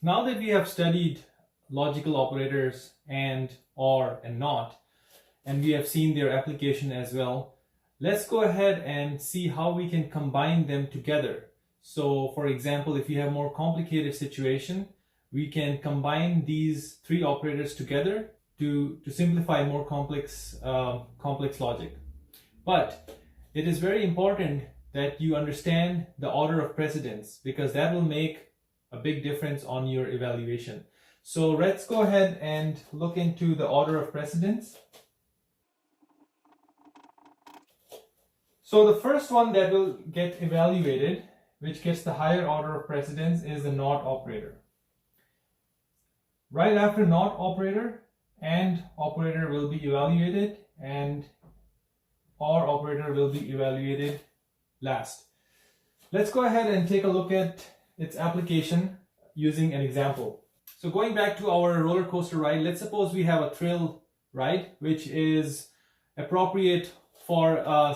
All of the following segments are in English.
Now that we have studied logical operators and, or, and not, and we have seen their application as well, let's go ahead and see how we can combine them together. So for example, if you have more complicated situation, we can combine these three operators together to simplify more complex logic. But it is very important that you understand the order of precedence, because that will make a big difference on your evaluation. So let's go ahead and look into the order of precedence. So the first one that will get evaluated, which gets the higher order of precedence, is the NOT operator. Right after NOT operator, AND operator will be evaluated, and OR operator will be evaluated last. Let's go ahead and take a look at its application using an example. So going back to our roller coaster ride, let's suppose we have a thrill ride which is appropriate for a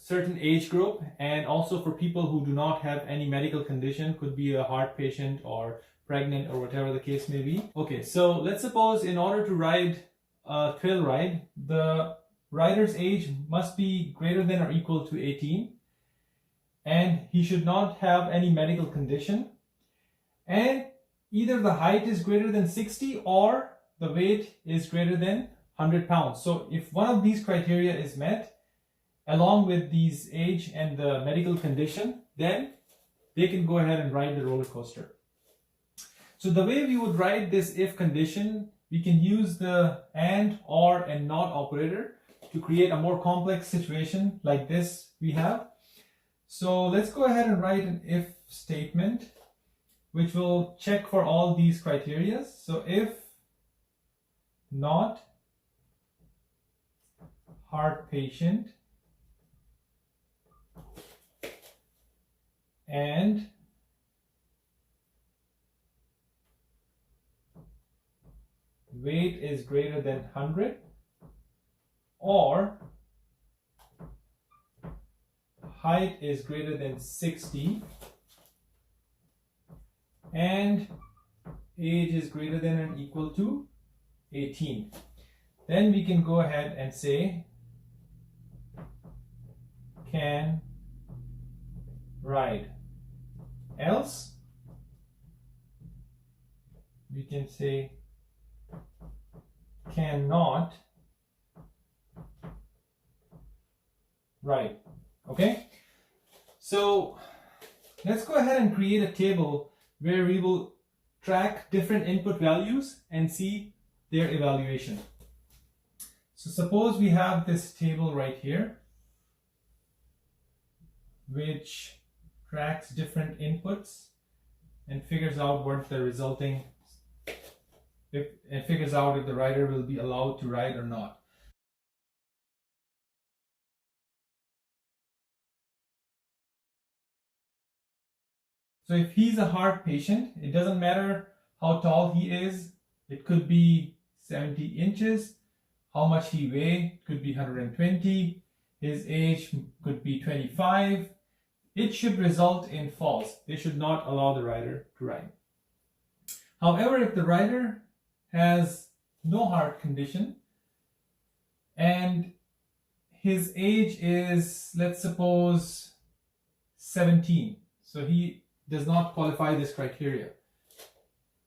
certain age group and also for people who do not have any medical condition, could be a heart patient or pregnant or whatever the case may be. Okay, so let's suppose in order to ride a thrill ride, the rider's age must be greater than or equal to 18, and he should not have any medical condition, and either the height is greater than 60 or the weight is greater than 100 pounds. So if one of these criteria is met along with these age and the medical condition, then they can go ahead and ride the roller coaster. So the way we would write this if condition, we can use the AND, OR, and NOT operator to create a more complex situation like this we have. So let's go ahead and write an if statement which will check for all these criteria. So if not heart patient and weight is greater than 100, or height is greater than 60, and age is greater than or equal to 18. Then we can go ahead and say can ride. Else we can say cannot ride. Okay, so let's go ahead and create a table where we will track different input values and see their evaluation. So suppose we have this table right here which tracks different inputs and figures out what the resulting, it figures out if the rider will be allowed to ride or not. So if he's a heart patient, it doesn't matter how tall he is. It could be 70 inches. How much he weighs could be 120. His age could be 25. It should result in false. They should not allow the rider to ride. However, if the rider has no heart condition and his age is, let's suppose, 17, so he does not qualify this criteria.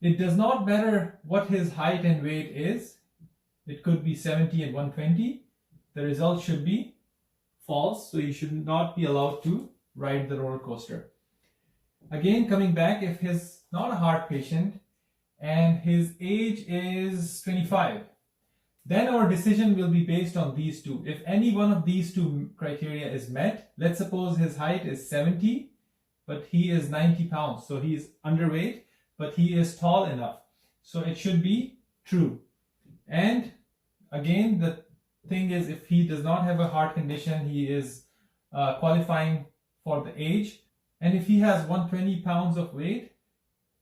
It does not matter what his height and weight is. It could be 70 and 120. The result should be false, so he should not be allowed to ride the roller coaster. Again, coming back, if he's not a heart patient and his age is 25, then our decision will be based on these two. If any one of these two criteria is met, let's suppose his height is 70, but he is 90 pounds. So he is underweight, but he is tall enough. So it should be true. And again, the thing is, if he does not have a heart condition, he is qualifying for the age. And if he has 120 pounds of weight,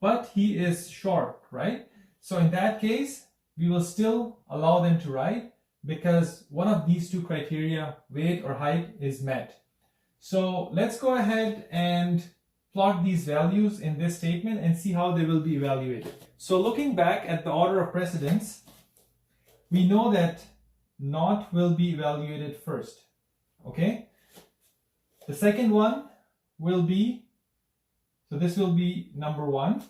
but he is short, right? So in that case, we will still allow them to ride because one of these two criteria, weight or height, is met. So let's go ahead and plot these values in this statement and see how they will be evaluated. So looking back at the order of precedence, we know that not will be evaluated first. Okay? The second one will be, so this will be number 1.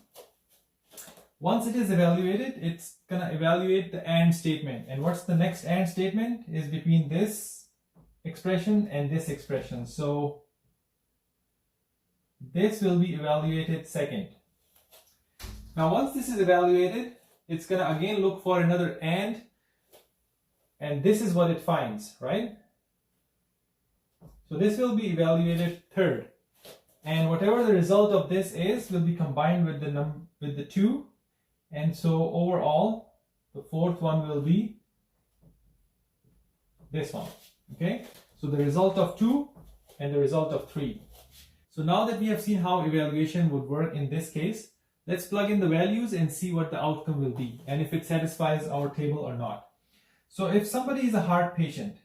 Once it is evaluated, it's going to evaluate the AND statement. And what's the next AND statement? Is between this expression and this expression. So this will be evaluated second. Now once this is evaluated, it's going to again look for another AND. And this is what it finds, right? So this will be evaluated third. And whatever the result of this is will be combined with the 2. And so overall, the fourth one will be this one. Okay? So the result of 2 and the result of 3. So now that we have seen how evaluation would work in this case, let's plug in the values and see what the outcome will be and if it satisfies our table or not. So if somebody is a heart patient,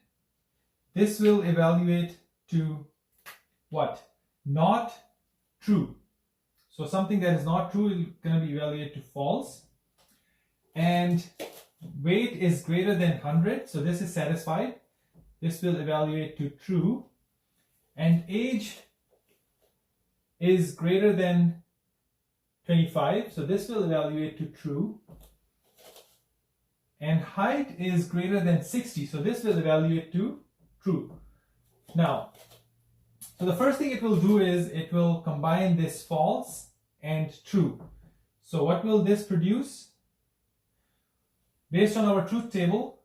this will evaluate to what? Not true. So something that is not true is going to be evaluated to false. And weight is greater than 100. So this is satisfied. This will evaluate to true. And age is greater than 25. So this will evaluate to true. And height is greater than 60. So this will evaluate to true. Now, so the first thing it will do is it will combine this false and true. So what will this produce? Based on our truth table,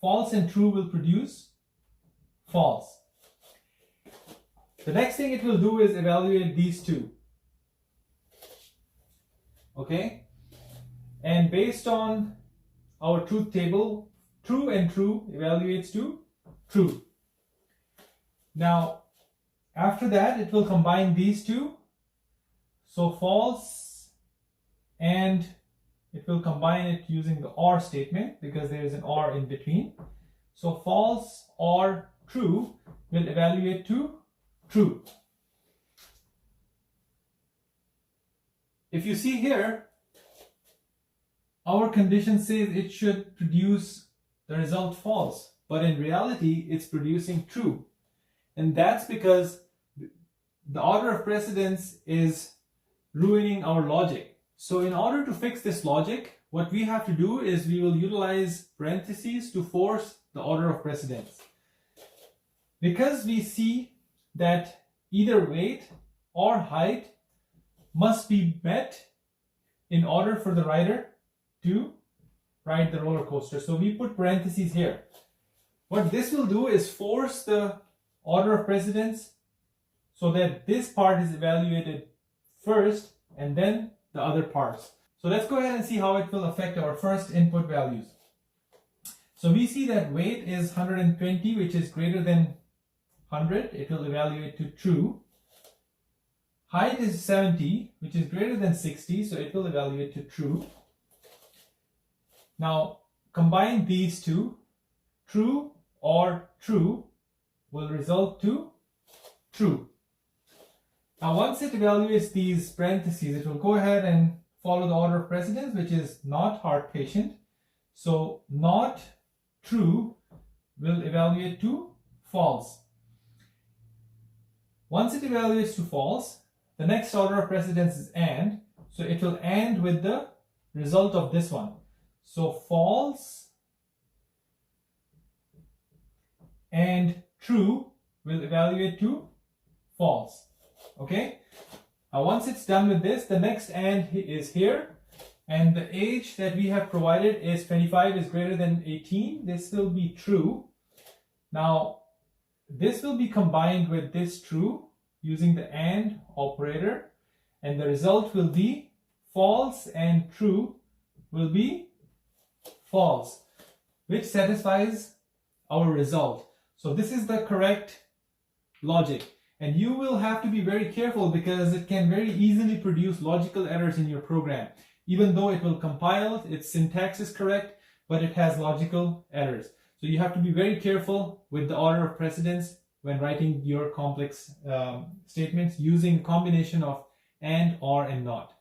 false and true will produce false. The next thing it will do is evaluate these two. Okay? And based on our truth table, true and true evaluates to true. Now, after that, it will combine these two. So false, and it will combine it using the OR statement because there is an OR in between. So false or true will evaluate to true. If you see here, our condition says it should produce the result false, but in reality, it's producing true. And that's because the order of precedence is ruining our logic. So in order to fix this logic, what we have to do is we will utilize parentheses to force the order of precedence. Because we see that either weight or height must be met in order for the rider to ride the roller coaster. So we put parentheses here. What this will do is force the order of precedence so that this part is evaluated first and then the other parts. So let's go ahead and see how it will affect our first input values. So we see that weight is 120, which is greater than 100. It will evaluate to true. Height is 70, which is greater than 60, so it will evaluate to true. Now, combine these two, true or true will result to true. Now, once it evaluates these parentheses, it will go ahead and follow the order of precedence, which is not heart patient. So, not true will evaluate to false. Once it evaluates to false, the next order of precedence is AND. So, it will AND with the result of this one. So, false and true will evaluate to false. Okay? Now, once it's done with this, the next AND is here. And the age that we have provided is 25 is greater than 18. This will be true. Now, this will be combined with this true using the AND operator. And the result will be false and true will be false, which satisfies our result. So this is the correct logic. And you will have to be very careful because it can very easily produce logical errors in your program. Even though it will compile, its syntax is correct, but it has logical errors. So you have to be very careful with the order of precedence when writing your complex statements using combination of and, or, and not.